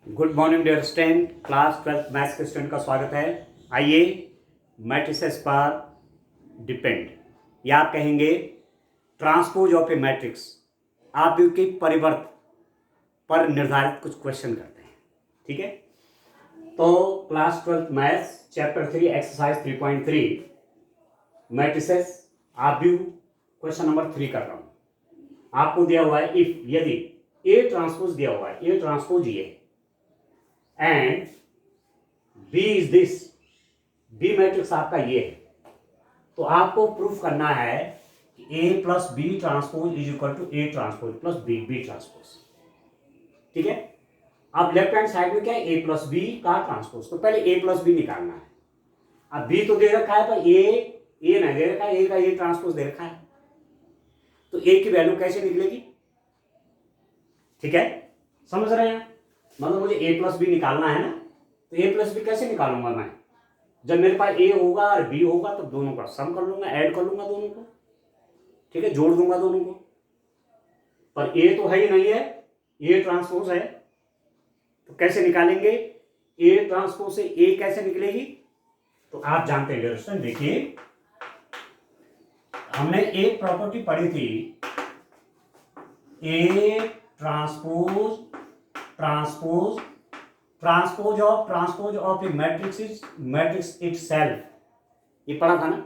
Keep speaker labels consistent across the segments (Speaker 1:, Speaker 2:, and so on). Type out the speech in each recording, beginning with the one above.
Speaker 1: Good morning dear student, class 12 maths के student का स्वागत है। आइए मैट्रिसेस पर डिपेंड या आप कहेंगे ट्रांसपोज ऑफ ए मैट्रिक्स आप के परिवर्त पर निर्धारित कुछ क्वेश्चन करते हैं। ठीक है, तो class 12 maths chapter 3 exercise 3.3 matrices आप क्वेश्चन नंबर 3 कर रहा हूं। आपको दिया हुआ है इफ यदि ए ट्रांसपोज दिया हुआ है, ए ट्रांसपोज ये and B is this, B matrix आपका ये है, तो आपको प्रूफ करना है कि A plus B transpose is equal to A transpose plus B B transpose. ठीक है, अब लेफ्ट हैंड साइड में क्या है, ए प्लस बी का ट्रांसपोज, तो पहले ए प्लस बी निकालना है। अब बी तो दे रखा है पर ए नहीं दे रखा है, ए का ए ट्रांसपोज दे रखा है, तो ए की वैल्यू कैसे निकलेगी। ठीक है, समझ रहे हैं, मतलब मुझे ए प्लस बी निकालना है ना, तो ए प्लस बी कैसे निकालूंगा मैं, जब मेरे पास ए होगा और बी होगा तो दोनों का सम कर लूंगा, ऐड कर लूंगा दोनों को। ठीक है, जोड़ दूंगा दोनों को, पर ए तो है ही नहीं है, ए ट्रांसपोज है, तो कैसे निकालेंगे ए ट्रांसपोज से ए कैसे निकलेगी, तो आप जानते हैं दोस्तों। देखिए हमने एक प्रॉपर्टी पढ़ी थी, ए transpose transpose transpose of A matrix is matrix itself, ये पढ़ा था ना।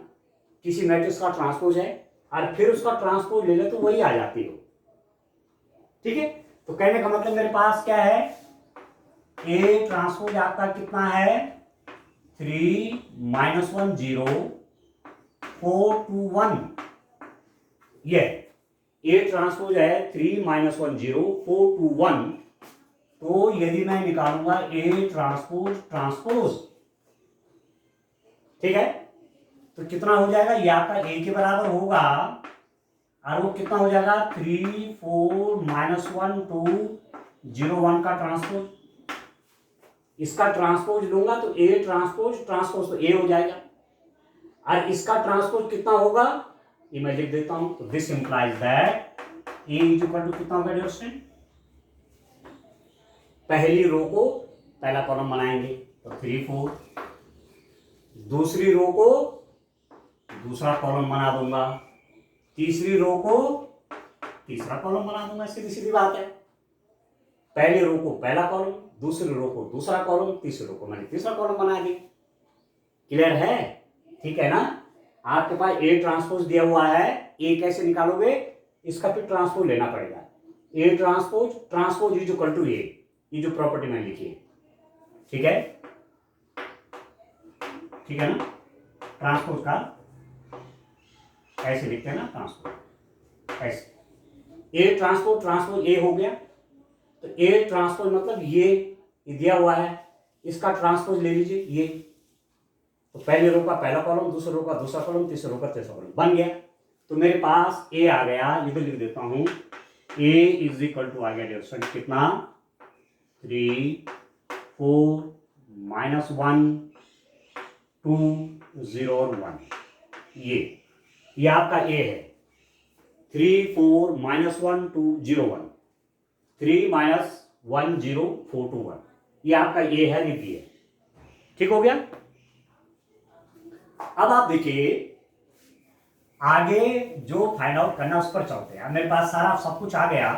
Speaker 1: किसी मैट्रिक्स का ट्रांसपोज है और फिर उसका ट्रांसपोज ले ले तो वही आ जाती हो। ठीक है, तो कहने का मतलब मेरे पास क्या है, ए ट्रांसपोज आपका कितना है 3 -1 0 4 2 1, ये ए ट्रांसपोज है 3 -1 0 4 2 1। तो यदि मैं निकालूंगा ए ट्रांसपोज ट्रांसपोज, ठीक है, तो कितना हो जाएगा, ये आपका ए के बराबर होगा और वो कितना हो जाएगा 3 4 -1 2 0 1 का ट्रांसपोज। इसका ट्रांसपोज लूंगा तो ए ट्रांसपोज ट्रांसपोज तो ए हो जाएगा, और इसका ट्रांसपोज कितना होगा ये मैं लिख देता हूं। तो this implies that A is equal to कितना होगा डियर स्टूडेंट, पहली रो को पहला कॉलम बनाएंगे तो 3 4, दूसरी रो को दूसरा कॉलम बना दूंगा, तीसरी रो को तीसरा कॉलम बना दूंगा, सीधी सीधी बात है। पहली रो को पहला कॉलम, दूसरी रो को दूसरा कॉलम, तीसरी रो को मैंने तीसरा कॉलम बना दिया। क्लियर है, ठीक है ना। आपके पास ए ट्रांसपोज दिया हुआ है, ए कैसे निकालोगे, इसका फिर ट्रांसपोज लेना पड़ेगा। A transpose transpose is equal to A, ये जो प्रॉपर्टी मैंने लिखी है, ठीक है, ठीक है ना। ट्रांसपोज का ऐसे लिखते हैं ना, ट्रांसपोज ऐसे, ए ट्रांसपोज ट्रांसपोज ए हो गया, तो ए ट्रांसपोज मतलब ये दिया हुआ है, इसका ट्रांसपोज ले लीजिए ये, तो पहले रो का पहला कॉलम, दूसरे रो का दूसरा कॉलम, तीसरे रो का तीसरा कॉलम बन गया। तो मेरे पास ए आ गया, ये भी लिख देता हूं, ए इज इक्वल टू आ गया डियर स्टूडेंट कितना 3 4 -1 2 0 और 1, ये आपका ए है 3 4 -1 2 0 1, 3 -1 0 4 2 1, ये आपका ए है, ये बी है। ठीक हो गया। अब आप देखिए आगे जो फाइंड आउट करना उस पर चलते हैं। मेरे पास सारा सब कुछ आ गया,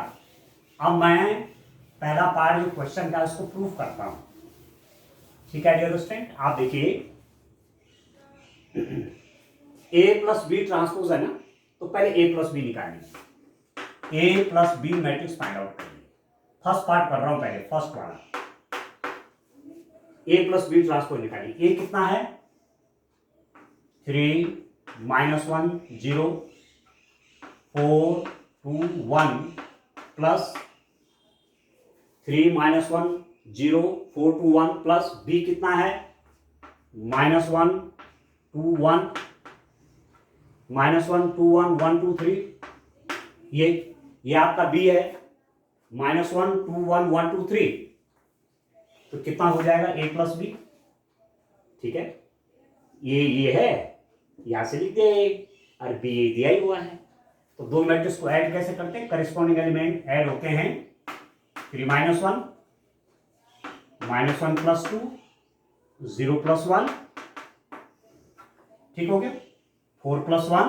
Speaker 1: अब मैं पहला पार्ट जो क्वेश्चन का उसको प्रूफ करता हूं। ठीक है डियर स्टूडेंट, आप देखिए ए प्लस बी ट्रांसपोज है ना, तो पहले ए प्लस बी निकालिए, A plus B matrix find out करिए। फर्स्ट पार्ट कर रहा हूं, पहले फर्स्ट वाला ए प्लस बी ट्रांसपोज निकालिए। ए कितना है 3 -1 0 4 2 1 प्लस 3 -1 0 4 2 1 प्लस बी कितना है -1 2 1 -1 2 1 1 2 3, ये आपका बी है -1 2 1 1 2 3, तो कितना हो जाएगा ए प्लस बी। ठीक है, ये है, यहां से लिख दिया और बी दिया ही हुआ है। तो दो मैट्रिक्स को ऐड कैसे करते हैं, करिस्पॉन्डिंग एलिमेंट ऐड होते हैं 3 -1 -1 + 2, 0 + 1, ठीक हो गया। 4 + 1,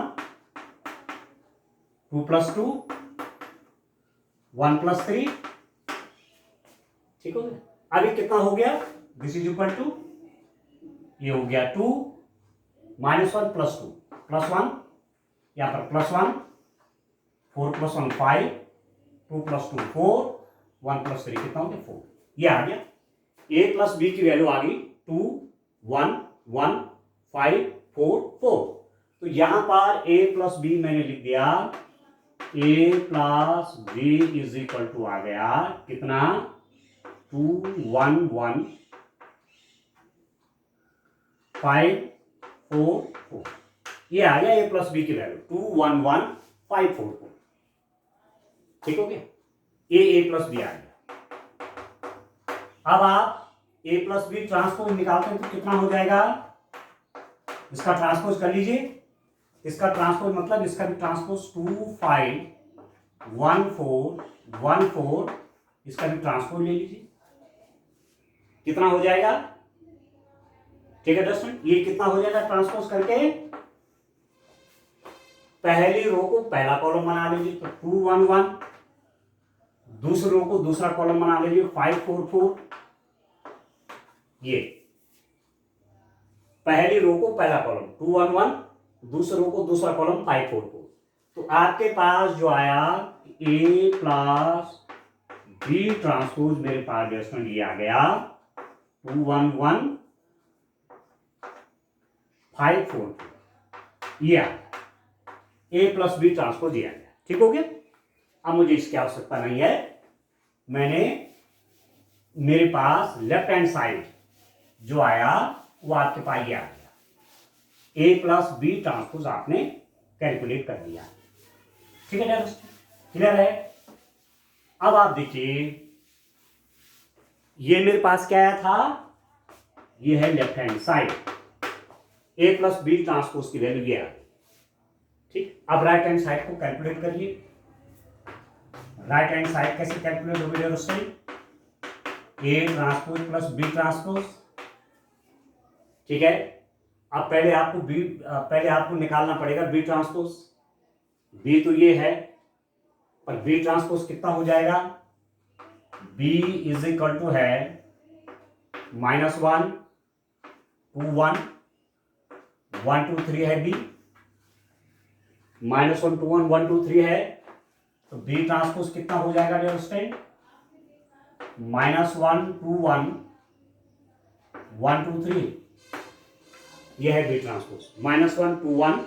Speaker 1: 2 + 2, 1 + 3, ठीक हो गया। अभी कितना हो गया, दिस इज इक्वल टू, ये हो गया 2, -1 + 2 + 1, यहां पर +1, 4 + 1 5, 2 + 2 4, 1 + 3 कितना हो गया 4, ये आ गया। a + b की वैल्यू आ गई 2 1 1 5 4 4। तो यहां पर a + b मैंने लिख दिया, a + b is equal to आ गया कितना 2 1 1 5 4 4, ये आ गया a + b की वैल्यू 2 1 1 5 4 4, ठीक हो गया। a + b आ गया। अब आप a + b ट्रांसपोज निकालते हैं तो कितना हो जाएगा, इसका ट्रांसपोज कर लीजिए। इसका ट्रांसपोज मतलब इसका भी ट्रांसपोज 2 5 1 4 1 4, इसका भी ट्रांसपोज ले लीजिए, कितना हो जाएगा, ठीक है दोस्तों। ये कितना हो जाएगा ट्रांसपोज करके, पहली रो को पहला कॉलम बना लीजिए तो 2 1 1, दूसरी रो को दूसरा कॉलम बना लीजिए 5 4 4, ये पहली रो को पहला कॉलम 2 1 1, दूसरी रो को दूसरा कॉलम 5 4 4। तो आपके पास जो आया a + b ट्रांसपोज मेरे पास दोस्तों ये आ गया 2 1 1 5 4 4, ये आ गया a + b ट्रांसपोज ये आ गया, ठीक हो गया। अब मुझे इसकी आवश्यकता नहीं है, मैंने मेरे पास लेफ्ट हैंड साइड जो आया वो आपके पास ये आ गया, a + b ट्रांसपोज आपने कैलकुलेट कर दिया, ठीक है दोस्तों, क्लियर है। अब आप देखिए ये मेरे पास क्या आया था, ये है left hand side, a + b transpose की वैल्यू ये आ गई, ठीक। अब राइट हैंड साइड को कैलकुलेट करिए। राइट हैंड साइड कैसे कैलकुलेट होगी दोस्तों, a ट्रांसपोज + b ट्रांसपोज, ठीक है। अब पहले आपको निकालना पड़ेगा b ट्रांसपोज, b तो ये है, पर b ट्रांसपोज कितना हो जाएगा, b इज इक्वल टू है -1 2 1 1 2 3 है b, -1 2 1 1 2 3 है, तो b ट्रांसपोज कितना हो जाएगा दोस्तों, -1 2 1 1 2 3, ये है बी ट्रांसपोज, -1 2 1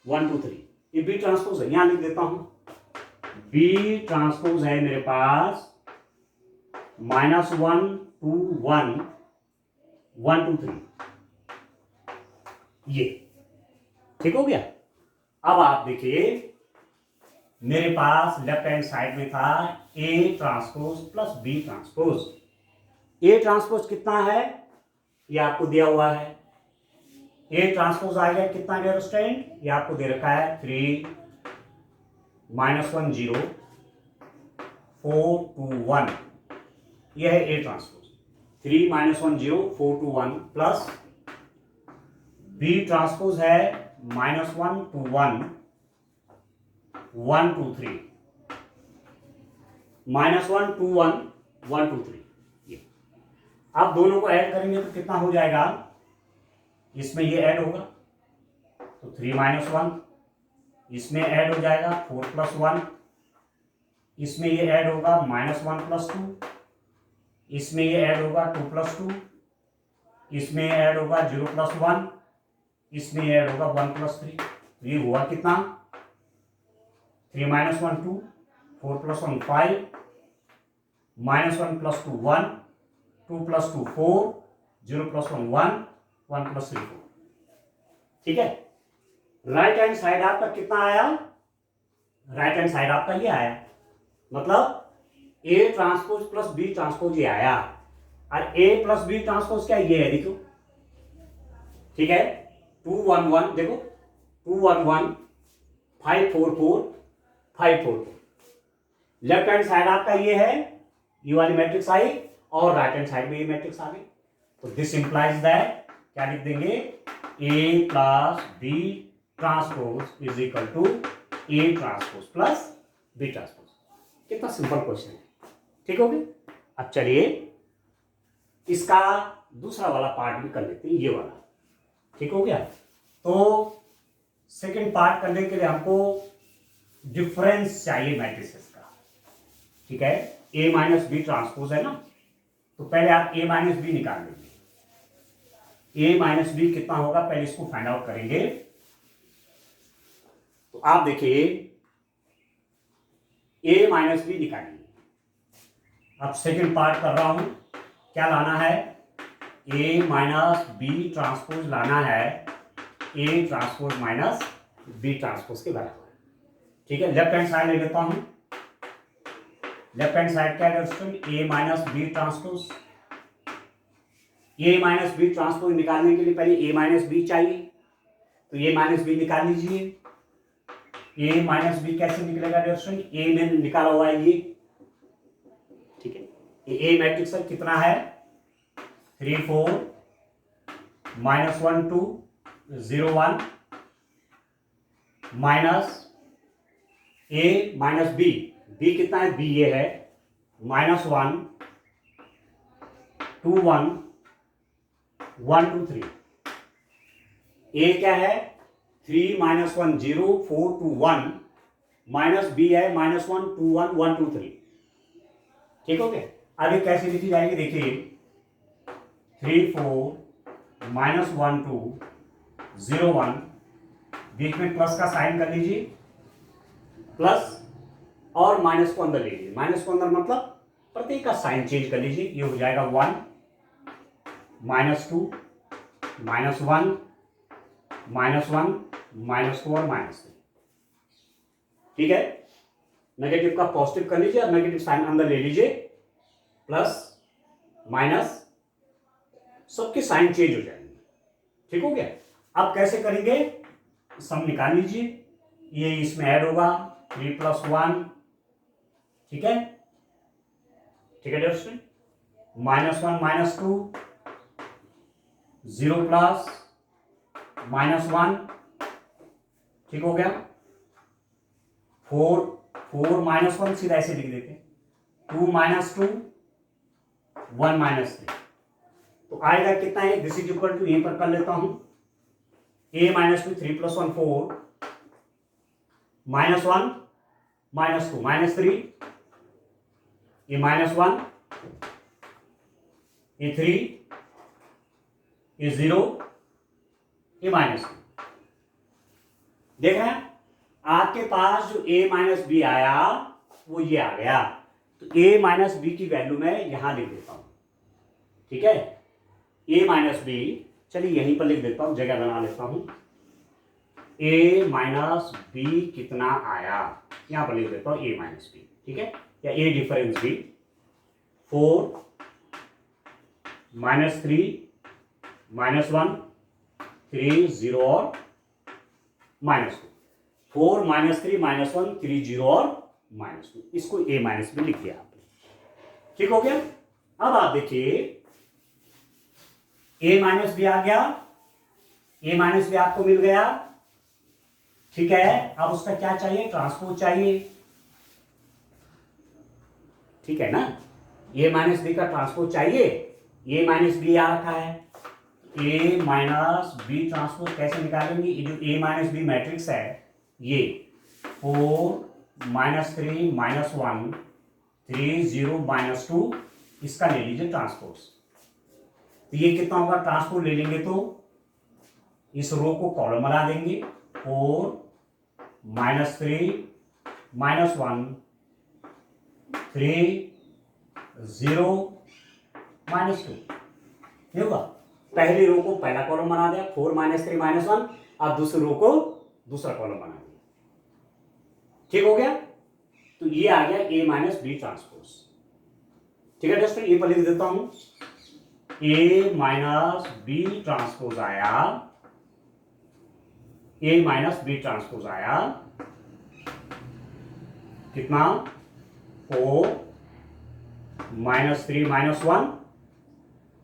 Speaker 1: 1 2 3, ये बी ट्रांसपोज है। यहां लिख देता हूं, बी ट्रांसपोज है मेरे पास -1 2 1 1 2 3, ये ठीक हो गया। अब आप देखिए मेरे पास लेफ्ट हैंड साइड में था a transpose + b transpose. a transpose कितना है ये आपको दिया हुआ है, a ट्रांसपोज आ गया कितना डियर स्टूडेंट, ये आपको दे रखा है 3 -1 0 4 2 1, यह है a transpose, 3 -1 0 4 2 1 plus b transpose है -1 2 1 1 2 3, -1 2 1 1 2 3, ये आप दोनों को ऐड करेंगे तो कितना हो जाएगा, इसमें ये ऐड होगा तो 3 -1, इसमें ऐड हो जाएगा 4 + 1, इसमें ये ऐड होगा -1 + 2, इसमें ये ऐड होगा 2 + 2, इसमें ऐड होगा 0 + 1, इसमें ऐड होगा 1 + 3, ये हुआ कितना 3 -1 2 4 + 1 5 -1 + 2 1 2 + 2 4 0 + 1 1 1 + 3 4, ठीक है। राइट हैंड साइड आपका कितना आया, राइट हैंड साइड आपका ये आया, मतलब a ट्रांसपोज + b ट्रांसपोज ये आया, और a + b ट्रांसपोज क्या ये है देखो, ठीक है। 2 1 1 देखो 2 1 1 5 4 4 5 4 4, लेफ्ट हैंड साइड आपका ये है, ये वाली मैट्रिक्स आई, और राइट हैंड साइड में ये मैट्रिक्स आ गई। तो दिस इंप्लाइज दैट क्या लिख देंगे, A plus B transpose is equal to A transpose plus B transpose. कितना सिंपल क्वेश्चन है, ठीक हो गया। अब चलिए इसका दूसरा वाला पार्ट भी कर लेते हैं, ये वाला, ठीक हो गया। तो सेकेंड पार्ट करने के लिए हमको डिफरेंस चाहिए मैट्रिसेस का, ठीक है। ए माइनस बी ट्रांसपोज है ना, तो पहले आप ए माइनस बी निकाल लेंगे। ए माइनस बी कितना होगा, पहले इसको फाइंड आउट करेंगे। तो आप देखिए ए माइनस बी निकालिए। अब सेकेंड पार्ट कर रहा हूं, क्या लाना है, ए माइनस बी ट्रांसपोज लाना है, A transpose minus B transpose के बराबर, ठीक है। लेफ्ट हैंड साइड ले लेता हूं, लेफ्ट हैंड साइड क्या है, ए माइनस बी ट्रांसपोज। ए माइनस बी ट्रांसपोज निकालने के लिए पहले ए माइनस बी चाहिए, तो ए माइनस बी निकाल लीजिए। ए माइनस बी कैसे निकलेगा दोस्तों, ए में निकाला हुआ है ये, ठीक है। ए मैट्रिक्स कितना है, 3 4 -1 2 0 1 माइनस ए माइनस बी, बी कितना है, बी ये है -1 2 1 1 2 3। ए क्या है 3 -1 0 4 2 1 माइनस बी है -1 2 1 1 2 3, ठीक हो गया। अब ये कैसे लिखी जाएगी, देखिए 3 4 -1 2 0 1, बीच में प्लस का साइन कर लीजिए, प्लस और माइनस को अंदर ले लीजिए, माइनस को अंदर मतलब प्रत्येक का साइन चेंज कर लीजिए, ये हो जाएगा 1 -2 -1 -1 -2 और -3, ठीक है। नेगेटिव का पॉजिटिव कर लीजिए और नेगेटिव साइन अंदर ले लीजिए, प्लस माइनस सबके साइन चेंज हो जाएंगे, ठीक हो गया। अब कैसे करेंगे, सम निकाल लीजिए, ये इसमें ऐड होगा 3 + 1, ठीक है, ठीक है दोस्तों, -1 -2 0 प्लस -1, ठीक हो गया। 4 -1 सीधा ऐसे लिख देते हैं, 2 -2 1 -3, तो आएगा कितना है, दिस इज इक्वल टू, यहीं पर कर लेता हूं, a -2 3 + 1 4 -1 -2 -3, ये -1, ये 3, ये 0, ये -2। देख रहे हैं आपके पास जो a माइनस बी आया वो ये आ गया, तो a माइनस बी की वैल्यू मैं यहां लिख देता हूं, ठीक है। a माइनस बी, चलिए यहीं पर लिख देता हूं, जगह बना लेता हूं, a माइनस बी कितना आया, यहां पर लिख देता हूं a माइनस बी, ठीक है, या a डिफरेंस बी 4 -3 -1 3 0 और -2, 4 -3 -1 3 0 और -2, इसको a माइनस बी लिख दिया आपने, ठीक हो गया। अब आप देखिए a माइनस बी आ गया, a माइनस बी आपको मिल गया, ठीक है। अब उसका क्या चाहिए, ट्रांसपोज चाहिए, ठीक है ना, a माइनस बी का ट्रांसपोज चाहिए, a माइनस बी आ रखा है, a माइनस बी ट्रांसपोज कैसे निकालेंगे, ये जो a माइनस बी मैट्रिक्स है, ये 4 -3 -1 3 0 -2, इसका ले लीजिए ट्रांसपोज, तो ये कितना होगा, ट्रांसपोज ले लेंगे तो इस रो को कॉलम बना देंगे, 4 -3 -1 3 0 -2, ये होगा। पहली रो को पहला कॉलम बना दिया, 4 -3 -1, अब दूसरी रो को दूसरा कॉलम बना दिया, ठीक हो गया। तो ये आ गया a माइनस बी ट्रांसपोज, ठीक है दोस्तों, ये पर लिख देता हूं, a माइनस बी ट्रांसपोज आया, a माइनस बी ट्रांसपोज आया कितना, 4 -3 -1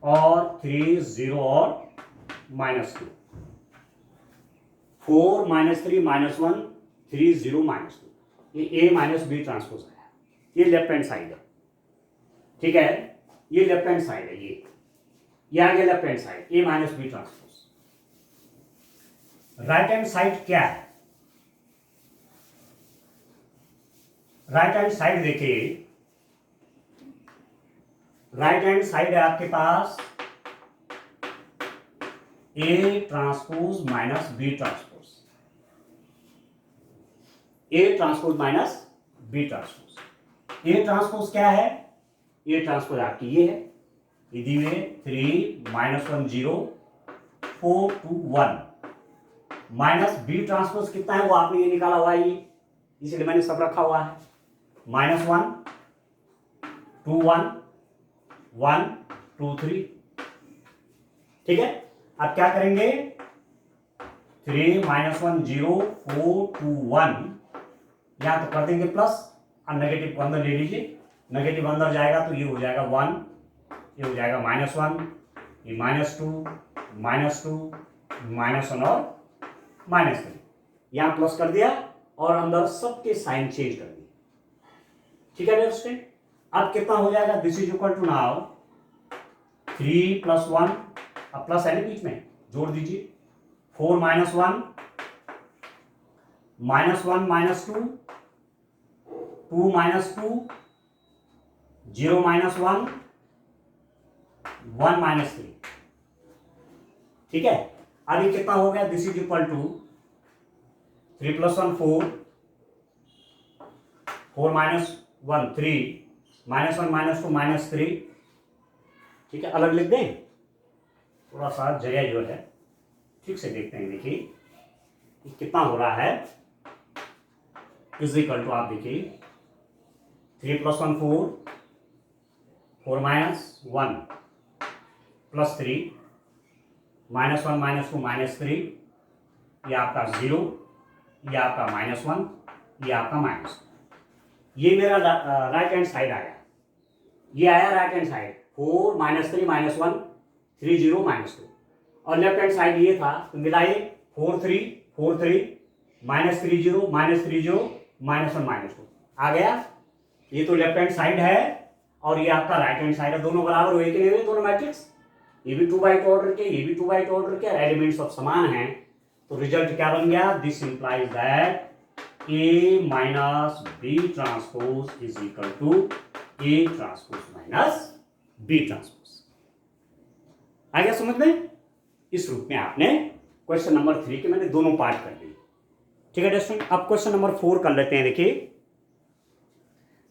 Speaker 1: और 3 0 और -2, 4 -3 -1 3 0 -2, ये A माइनस बी ट्रांसपोज आया। ये लेफ्ट हैंड साइड है, ठीक है, ये लेफ्ट हैंड साइड है, ये आ गया left hand side A minus B transpose. Right hand side क्या है? राइट हैंड साइड देखिए, राइट हैंड साइड है आपके पास A transpose minus B transpose, A transpose minus B transpose. A transpose क्या है? A ट्रांसपोज आपकी ये है, यदि में 3 -1 0 4 2 1 माइनस बी ट्रांसपोज कितना है वो आपने ये निकाला हुआ है, ये इसलिए मैंने सब रखा हुआ है, -1 2 1 1 2 3, ठीक है। अब क्या करेंगे? 3 -1 0 4 2 1 या तो कर देंगे प्लस और नेगेटिव को अंदर ले लीजिए, नेगेटिव अंदर जाएगा तो ये हो जाएगा 1, ये हो जाएगा -1, ये -2 -1 और -3, यहां प्लस कर दिया और अंदर सबके साइन चेंज कर दिए, ठीक है स्टूडेंट। अब कितना हो जाएगा? This is equal to now 3 + 1, अब प्लस है ना बीच में, जोड़ दीजिए, 4 -1 -1 -2 2 -2 0 -1 1 -3, ठीक है। अब ये कितना हो गया? दिस इज इक्वल टू 3 + 1 4 4 -1 3 -1 -2 -3, ठीक है। अलग लिख दें, थोड़ा सा जगह जो है ठीक से देखते हैं, देखिए कितना हो रहा है। इज इक्वल टू आप देखिए 3 + 1 4 4 -1 +3 -1 -2 -3, ये आपका 0, ये आपका -1, ये आपका -1, ये मेरा राइट हैंड साइड आया, ये आया राइट हैंड साइड 4 -3 -1 3 0 -2, और लेफ्ट हैंड साइड ये था तो मिलाइए 4 3 -3 -3 0 -3 0 -1 -2 आ गया। ये तो लेफ्ट हैंड साइड है और ये आपका राइट हैंड साइड है, दोनों बराबर हुए कि नहीं हुए? दोनों मैट्रिक्स, ये भी 2 बाई 2 ऑर्डर के, ये भी 2 बाई 2 ऑर्डर के, एलिमेंट्स सब समान हैं, तो रिजल्ट क्या बन गया? This implies that A minus B transpose is equal to A transpose minus B transpose. आ गया समझ में? इस रूप में आपने क्वेश्चन नंबर 3 के मैंने दोनों पार्ट कर दिए, ठीक है स्टूडेंट। अब क्वेश्चन नंबर 4 कर लेते हैं। देखिए,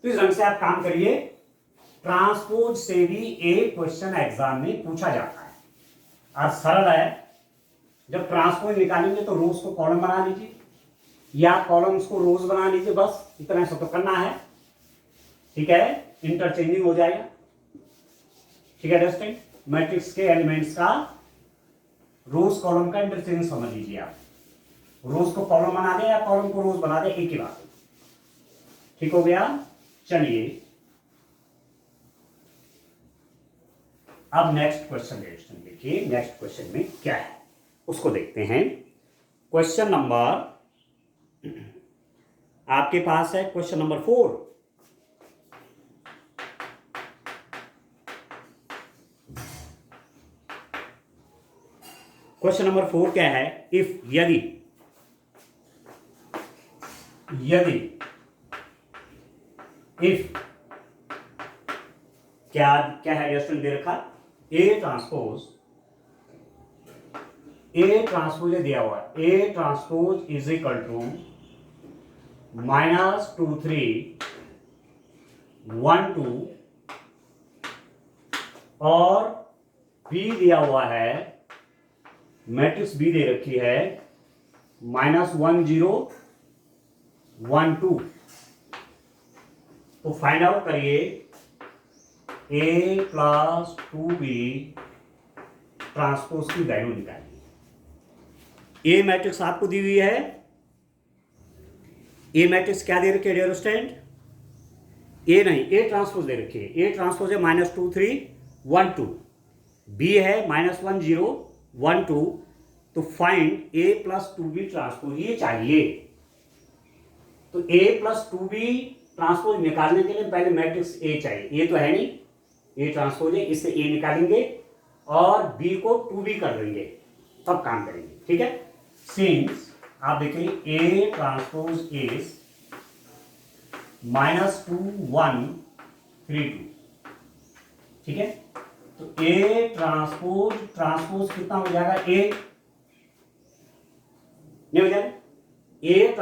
Speaker 1: तो इस ढंग से आप काम करिए, ट्रांसपोज से भी एक क्वेश्चन एग्जाम में पूछा जाता है और सरल है। जब ट्रांसपोज निकालेंगे तो रोज को कॉलम बना लीजिए या कॉलम्स को रोज बना लीजिए, बस इतना सा तो करना है, ठीक है। इंटरचेंजिंग हो जाएगा, ठीक है स्टूडेंट। मैट्रिक्स के एलिमेंट्स का रोज कॉलम का इंटरचेंज समझ लीजिए आप, रोज को कॉलम बना दे या कॉलम को रोज बना दे, एक ही बात है, ठीक हो गया। चलिए अब नेक्स्ट क्वेश्चन देखिए, नेक्स्ट क्वेश्चन में क्या है उसको देखते हैं। क्वेश्चन नंबर आपके पास है क्वेश्चन नंबर 4। क्वेश्चन नंबर 4 क्या है? इफ यदि इफ क्या है स्टूडेंट दे रखा, ए ट्रांसपोज दिया हुआ है, A transpose is equal to -2 3 1 2 और बी दिया हुआ है, मैट्रिक्स बी दे रखी है -1 0 1 2। तो फाइंड आउट करिए A + 2B ट्रांसपोज की वैल्यू निकालिए। ए मैट्रिक्स आपको दी हुई है, ए मैट्रिक्स क्या दे रखी है डियर स्टूडेंट? ए नहीं, ए ट्रांसपोज दे रखी है, ए ट्रांसपोज है -2 3 1 2, बी है -1 0 1 2, तो फाइंड ए प्लस 2b ट्रांसपोज, ये चाहिए। तो ए प्लस 2b ट्रांसपोज निकालने के लिए पहले मैट्रिक्स ए चाहिए, ये तो है नहीं, ए ट्रांसपोज है, इससे ए निकालेंगे और बी को 2b कर देंगे, तब काम करेंगे। ठीक है, सिंस आप देखिए ए ट्रांसपोज इज -2 1 3 2, ठीक है। तो ए ट्रांसपोज कितना हो जाएगा, ए नहीं हो जाएगा, ए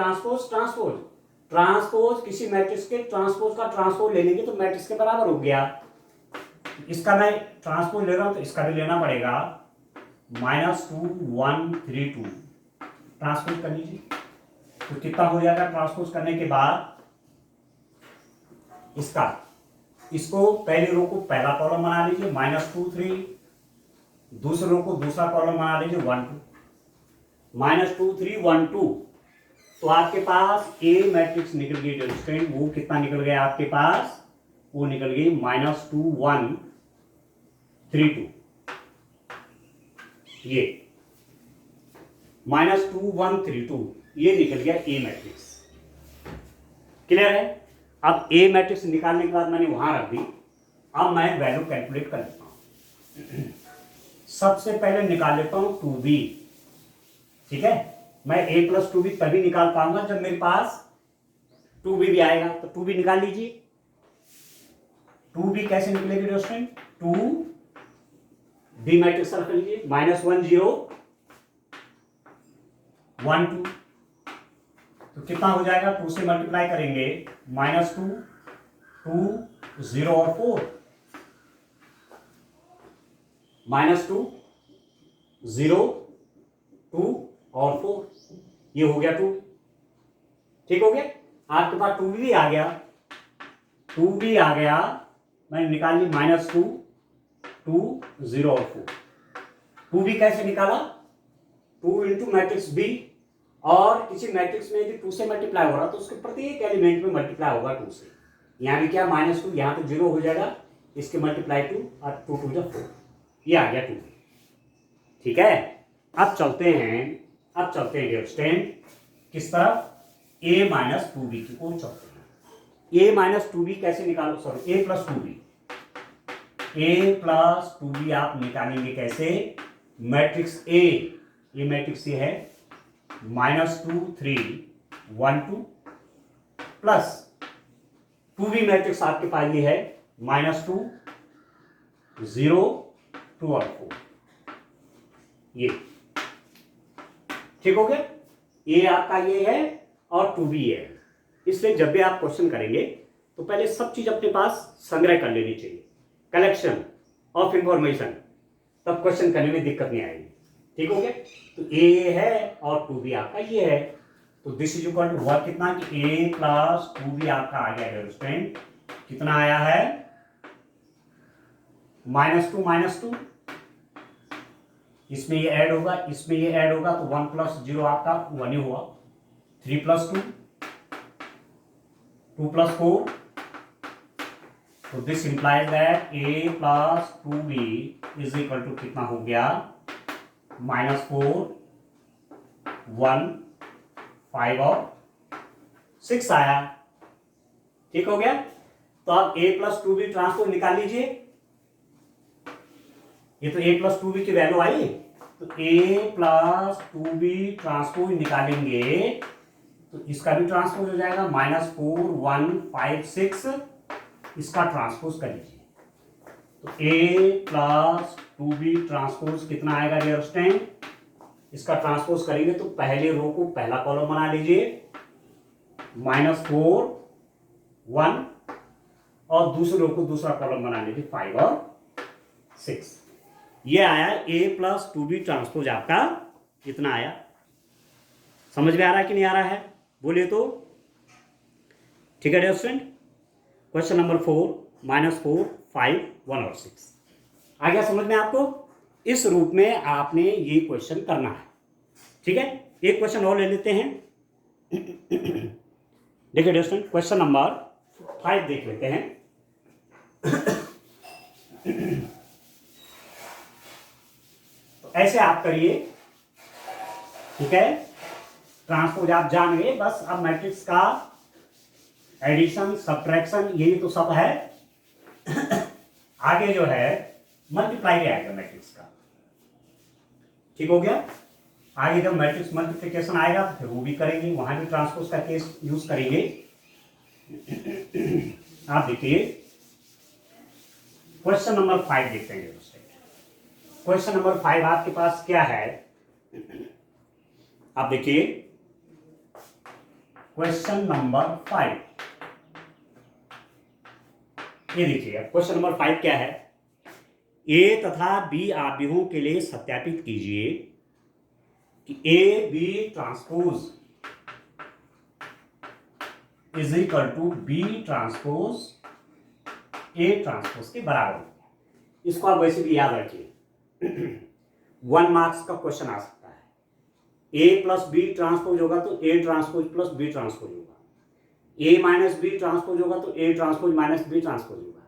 Speaker 1: ट्रांसपोज किसी मैट्रिक्स के ट्रांसपोज का ट्रांसपोज ले लेंगे तो मैट्रिक्स के बराबर हो गया। इसका मैं ट्रांसपोज ले रहा हूं तो इसका भी लेना पड़ेगा, -2 1 3 2 ट्रांसपोज कर लीजिए। तो कितना हो जाएगा ट्रांसपोज करने के बाद, इसको पहली रो को पहला कॉलम बना लीजिए -2 3, दूसरे रो को दूसरा कॉलम बना लीजिए 1 2, -2 3 1 2। तो आपके पास ए मैट्रिक्स निकल गई स्टूडेंट, वो कितना निकल गया आपके पास, वो निकल गई -2 1 3 2, ये -2 1 3 2 ये निकल गया ए मैट्रिक्स। क्लियर है। अब ए मैट्रिक्स निकालने के बाद मैंने वहां रख दी, अब मैं वैल्यू कैलकुलेट कर लेता हूं। सबसे पहले निकाल लेता हूं 2b, ठीक है। मैं a प्लस 2b तभी निकाल पाऊंगा जब मेरे पास 2b भी आएगा। तो 2b निकाल लीजिए। 2b कैसे निकलेगी दोस्तों, 2b मैट्रिक्स रख लीजिए, -1 0 1 2, तो कितना हो जाएगा, 2 से मल्टीप्लाई करेंगे, -2 2 0 और 4, -2 0 2 और 4, ये हो गया 2। ठीक हो गया, आपके पास 2b भी आ गया, 2b आ गया, मैंने निकाल ली -2 2 0 और 4। 2b कैसे निकाला, 2 इंटू मैट्रिक्स b, और किसी मैट्रिक्स में यदि 2 से मल्टीप्लाई हो रहा तो उसके प्रत्येक एलिमेंट में मल्टीप्लाई होगा 2 से। यहाँ भी क्या -2, यहाँ तो 0 हो जाएगा, इसके मल्टीप्लाई 2 और 2 2 4, ये आ गया 2। ठीक है, अब चलते हैं स्टैंड किस तरफ, a माइनस 2b की ओर चलते हैं। a माइनस 2b कैसे निकालो, sorry a plus 2b, a plus 2b आप निकालेंगे कैसे, मैट्रिक्स a, ये मैट्रिक्स ये है -2 3 1 2 प्लस 2b मैट्रिक्स आपके पास ये है -2 0 2 और 4, ये ठीक हो गया। ये आपका ये है और 2b है। इसलिए जब भी आप क्वेश्चन करेंगे तो पहले सब चीज अपने पास संग्रह कर लेनी चाहिए, कलेक्शन ऑफ इंफॉर्मेशन, तब क्वेश्चन करने में दिक्कत नहीं आएगी। ठीक हो गया, तो a है और 2b आपका ये है, तो दिस इज इक्वल टू हुआ कितना कि a प्लस 2b आपका आ गया स्टूडेंट, कितना आया है -2 इसमें ये ऐड होगा, इसमें ये ऐड होगा, तो 1 प्लस 0 आपका 1 ही हुआ, 3 प्लस 2 2 प्लस 4, तो this implies that a plus 2b is equal to कितना हो गया -4 1 5 और 6 आया। ठीक हो गया, तो आप a प्लस 2b ट्रांसपोज निकाल लीजिए। ये तो a प्लस 2b की वैल्यू आई, तो a प्लस 2b ट्रांसपोज निकालेंगे तो इसका भी ट्रांसपोज हो जाएगा, -4 1 5 6, इसका ट्रांसपोज कर लीजिए। तो a प्लस 2b ट्रांसपोज कितना आएगा डियर स्टूडेंट, इसका ट्रांसपोज करेंगे तो पहले रो को पहला कॉलम बना लीजिए, -4 1, और दूसरे रो को दूसरा कॉलम बना लीजिए 5 और 6। ये आया a प्लस 2b ट्रांसपोज आपका इतना आया। समझ में आ रहा है कि नहीं आ रहा है, बोलिए तो। ठीक है डियर स्टूडेंट, क्वेश्चन नंबर 4 -4 5 1 और 6 आ गया समझ में आपको। इस रूप में आपने ये क्वेश्चन करना है। ठीक है, एक क्वेश्चन और ले लेते हैं। देखिए डियर स्टूडेंट, क्वेश्चन नंबर 5 देख लेते हैं। तो ऐसे आप करिए, ठीक है। ट्रांसपोज आप जान गए, बस अब मैट्रिक्स का एडिशन सब्ट्रैक्शन यही तो सब है। आगे जो है मल्टीप्लाई आएगा मैट्रिक्स का, ठीक हो गया। आगे जब मैट्रिक्स मल्टीप्लिकेशन आएगा तो फिर वो भी करेंगे, वहां भी ट्रांसपोज का केस यूज करेंगे। आप देखिए क्वेश्चन नंबर 5 देखते हैं। क्वेश्चन नंबर 5 आपके पास क्या है, आप देखिए क्वेश्चन नंबर 5। ये देखिए क्वेश्चन नंबर 5 क्या है। ए तथा बी आव्यूहों के लिए सत्यापित कीजिए कि A B transpose is equal to B transpose A transpose के बराबर है। इसको आप वैसे भी याद रखिए, 1 मार्क्स का क्वेश्चन आ सकता है। ए प्लस बी ट्रांसपोज होगा तो A transpose plus B transpose होगा, ए माइनस बी ट्रांसपोज होगा तो A transpose minus B transpose होगा।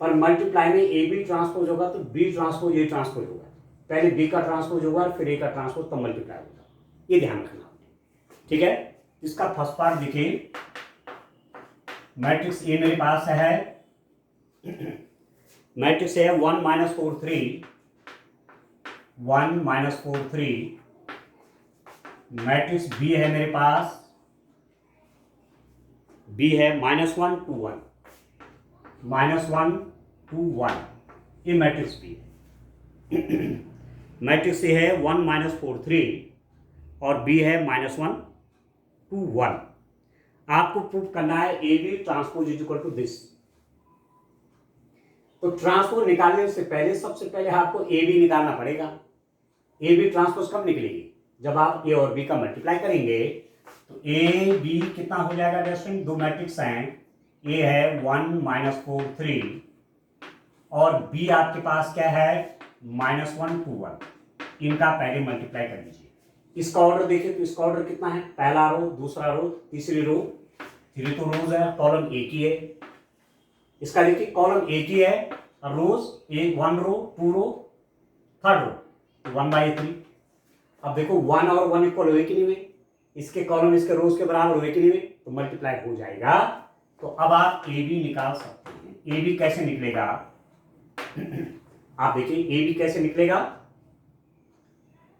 Speaker 1: पर मल्टीप्लाई में ए बी ट्रांसपोज होगा तो बी ट्रांसपोज ए ट्रांसपोज होगा। पहले बी का ट्रांसपोज होगा फिर ए का ट्रांसपोज, तब मल्टीप्लाई होगा। ये ध्यान रखना, ठीक है। इसका फर्स्ट पार्ट देखिए, मैट्रिक्स ए मेरे पास है, मैट्रिक्स है 1 - 4 3, 1 - 4 3। मैट्रिक्स बी है मेरे पास, बी है -1 2 1, -1 2 1, ये मैट्रिक्स बी है। मैट्रिक्स ए है 1 - 4 3 और बी है -1 2 1। आपको प्रूव करना है A B transpose is equal to this. तो ट्रांसपोज निकालने से पहले सबसे पहले आपको ए बी निकालना पड़ेगा। ए बी ट्रांसपोज कब निकलेगी, जब आप ए और बी का मल्टीप्लाई करेंगे। तो ए बी कितना हो जाएगा स्टूडेंट, दो मैट्रिक्स हैं, ए है 1 - 4 3 और बी आपके पास क्या है -1 2 1। इनका पहले मल्टीप्लाई कर लीजिए। इसका ऑर्डर देखिए तो इसका ऑर्डर कितना है, पहला रो, दूसरा रो, तीसरी रो। 3 तो रोज है, कॉलम एक ही है। इसका देखिए कॉलम एक ही है और रोज एक, 1 रो 2 रो 3rd रो, तो 1/3। अब देखो 1 और 1 इक्वल हुए कि नहीं हुए, इसके कॉलम इसके रोज के बराबर हुए कि नहीं हुए, तो मल्टीप्लाई हो जाएगा। तो अब आप ए बी निकाल सकते हैं। ए बी कैसे निकलेगा, आप देखिए ए बी कैसे निकलेगा।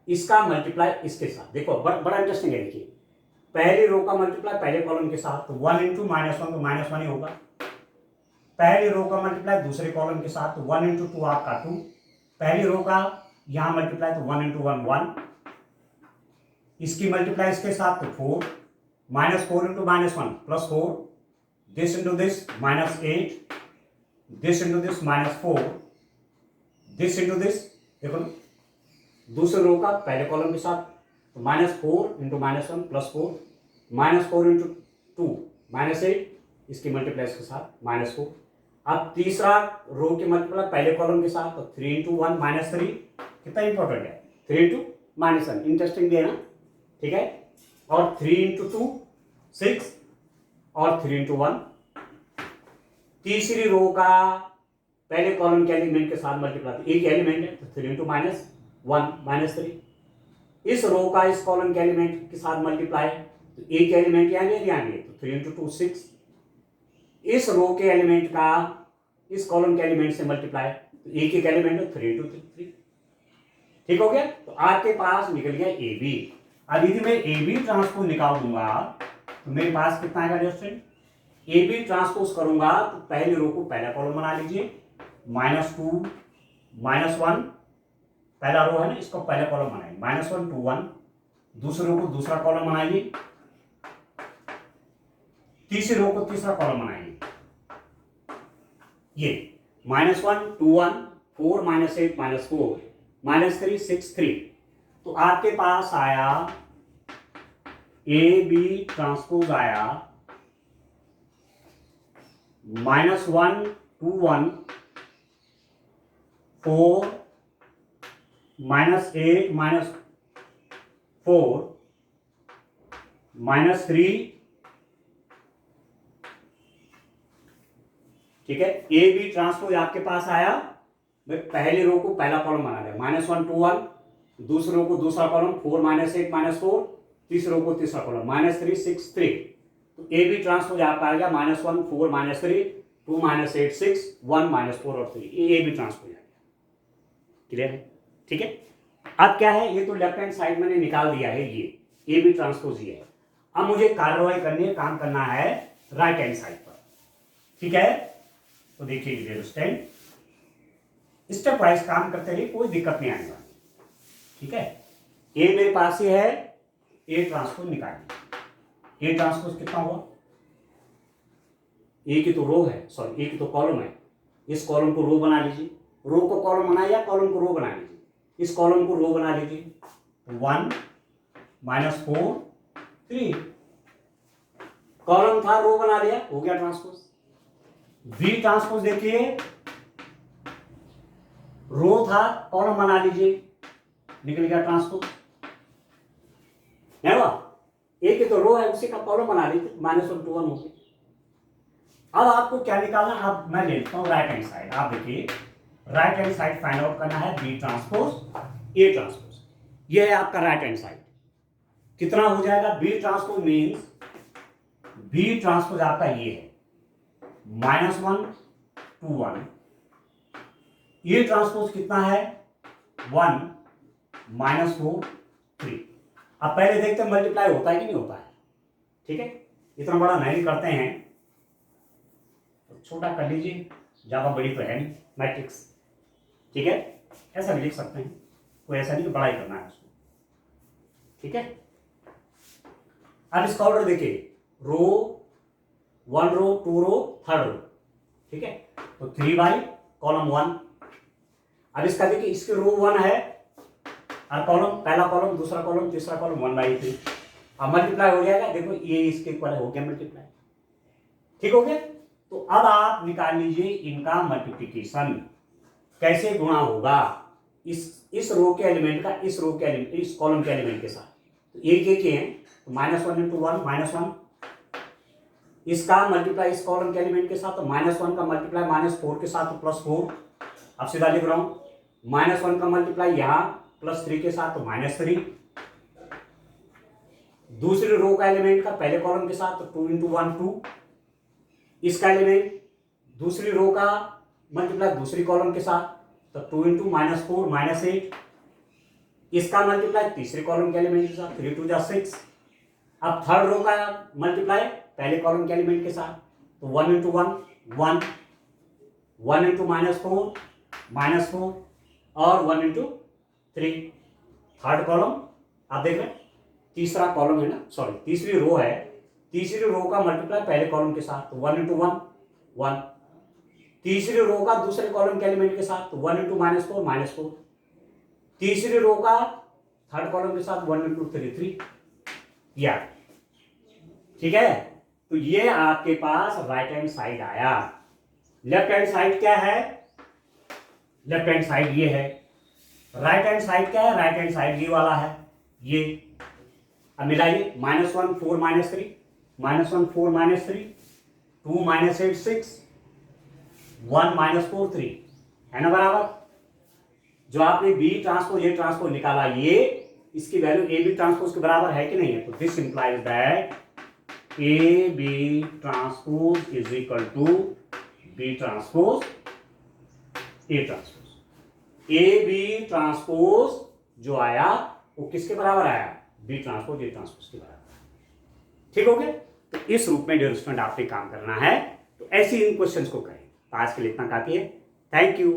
Speaker 1: इसका मल्टीप्लाई इसके साथ, देखो बड़ा इंटरेस्टिंग है। देखिए पहली रो का मल्टीप्लाई पहले कॉलम के साथ, तो 1 × -1 तो -1 ही होगा। पहली रो का मल्टीप्लाई दूसरे कॉलम के साथ, तो 1 × 2 आपका 2। पहली रो का यहां मल्टीप्लाई तो 1 × 1 1। इसकी मल्टीप्लाई इसके साथ तो 4, -4 × -1 +4, this into this -8, this into this -4, this into this. देखो दूसरे रो का पहले कॉलम के साथ, तो -4 × -1 +4, -4 × 2 -8, इसकी मल्टीप्लाई इसके साथ -4। अब तीसरा रो की मल्टीप्लाई पहले कॉलम के साथ, तो 3 × 1 -3। कितना इंपॉर्टेंट है, 3 × -1, इंटरेस्टिंग है ना, ठीक है। और 3 × 2 6 और 3 × 1। तीसरी रो का पहले कॉलम के एलिमेंट के साथ मल्टीप्लाई, एक एलिमेंट है तो 3 × -1 -3। इस रो का इस कॉलम के एलिमेंट के साथ मल्टीप्लाई, तो एक एलिमेंट यहाँ गया तो 3 × 2 6। इस रो के एलिमेंट का इस कॉलम के एलिमेंट से मल्टीप्लाई, तो एक एलिमेंट है 3 × 3। ठीक हो गया। तो आपके पास निकल गया ए बी। अब यदि मैं ए बी ट्रांसपोज निकाल दूंगा तो मेरे पास कितना आएगा स्टूडेंट, ए बी ट्रांसपोज करूंगा तो पहली रो को पहला कॉलम बना लीजिए, -2 -1 पहला रो है ना, इसको पहला कॉलम बनाइए, -1 2 1। दूसरे रो को दूसरा कॉलम बनाइए, तीसरी रो को तीसरा कॉलम बनाइए। ये -1 2 1 4 -8 -4 -3 6 3। तो आपके पास आया ए बी ट्रांसपोज आया -1 2 1 4 -8 -4 -3 ठीक है। ए बी ट्रांसपोज आपके पास आया, मैं पहली रो को पहला कॉलम बना दिया, -1 2 1, दूसरी रो को दूसरा कॉलम 4 -8 -4, तीसरी रो को तीसरा कॉलम -3 6 3। तो ए बी ट्रांसपोज आपका आ गया -1 4 -3 2 -8 6 1 -4 और 3, ये ए बी ट्रांसपोज आ गया। क्लियर है? ठीक है। अब क्या है, ये तो लेफ्ट हैंड साइड मैंने निकाल दिया है, ये ए बी ट्रांसपोज ये है। अब मुझे कार्रवाई करनी है, काम करना है राइट हैंड साइड पर। ठीक है, तो देखिए स्टेप वाइज काम करते रहिए, कोई दिक्कत नहीं आने वाली। ठीक है, ए मेरे पास ही है, ए ट्रांसपोज निकालिए। ए ट्रांसपोज कितना हुआ, ए की तो रो है, सॉरी ए की तो कॉलम है, इस कॉलम को रो बना लीजिए, रो को कॉलम बनाइए या कॉलम को रो बना लीजिए, इस कॉलम को रो बना लीजिए। 1 -4 3, कॉलम था रो बना लिया, हो गया ट्रांसपोज। बी ट्रांसपोज देखिए, रो था कॉलम बना लीजिए, निकल गया ट्रांसपोज, है वो ए की तो रो है, उसी का कॉलम बना लीजिए, -1 2 1 हो गया। अब आपको क्या निकालना, अब मैं लेता हूं राइट हैंड साइड। आप देखिए right hand side find out करना है, बी ट्रांसपोज ए ट्रांसपोज, ये है आपका राइट हैंड साइड। कितना हो जाएगा, B transpose means B transpose आपका ये है -1 2 1, ये ट्रांसपोज कितना है 1 -4 3। अब पहले देखते हैं मल्टीप्लाई होता है कि नहीं होता है। ठीक है, इतना बड़ा नहीं करते हैं, तो छोटा कर लीजिए, ज्यादा बड़ी तो है नहीं मैट्रिक्स। ठीक है, ऐसा भी लिख सकते हैं, कोई ऐसा नहीं बड़ा ही करना है उसको। ठीक है, अब इसका ऑर्डर देखिए, रो 1 रो 2 रो 3rd रो। ठीक है, तो 3 बाई कॉलम 1। अब इसका देखिए, इसके रो 1 है और कॉलम, पहला कॉलम दूसरा कॉलम तीसरा कॉलम 1/3। अब मल्टीप्लाई हो जाएगा, देखो ये इसके इक्वल हो गया मल्टीप्लाई। ठीक हो गया, तो अब आप निकाल लीजिए इनका मल्टीप्लीकेशन, कैसे गुणा होगा इस रो के एलिमेंट का इस रो के एलिमेंट, इस कॉलम के एलिमेंट के साथ। तो एक है, तो -1 × 1 -1, इसका मल्टीप्लाई इस कॉलम के एलिमेंट के साथ, तो -1 का मल्टीप्लाई -4 के साथ, तो +4। अब सीधा लिख रहा हूं, -1 का मल्टीप्लाई यहां +3 के साथ, तो -3। दूसरी रो का एलिमेंट का पहले कॉलम के साथ, तो 2 × 1 2। इसका एलिमेंट दूसरी रो का मल्टीप्लाई दूसरी कॉलम के साथ, तो 2 × -4 -8। इसका मल्टीप्लाई तीसरे कॉलम के एलिमेंट के साथ, 3 2 जा 6। अब 3rd रो का मल्टीप्लाई पहले कॉलम के एलिमेंट के साथ, तो 1 × 1 1, 1 × -4 और 1 × 3। 3rd कॉलम आप देख रहे हैं, तीसरा कॉलम है ना, सॉरी तीसरी रो है, तीसरी रो का मल्टीप्लाई पहले कॉलम के साथ, तो 1 × 1 1। तीसरी रो का दूसरे कॉलम के एलिमेंट के साथ, तो 1 × -4 तीसरी रो का 3rd कॉलम के साथ 1 × 3 3। या ठीक है, तो ये आपके पास राइट हैंड साइड आया। लेफ्ट हैंड साइड क्या है, लेफ्ट हैंड साइड ये है। राइट हैंड साइड क्या है, राइट हैंड साइड ये वाला है, ये। अब मिलाइए, -1 4 -3 -1 4 -3 2 -8 6 1 -4 3, है ना बराबर। जो आपने बी ट्रांसपोज ए ट्रांसपोज निकाला, ये इसकी वैल्यू ए बी ट्रांसपोज के बराबर है कि नहीं है, तो this implies that A B transpose is equal to B transpose A transpose. A B transpose जो आया वो किसके बराबर आया, बी ट्रांसपोज ए ट्रांसपोज के बराबर। ठीक हो गया, तो इस रूप में डियर स्टूडेंट आपने काम करना है। तो ऐसे इन क्वेश्चंस को करें। तो आज के लिए इतना काफी है। Thank you.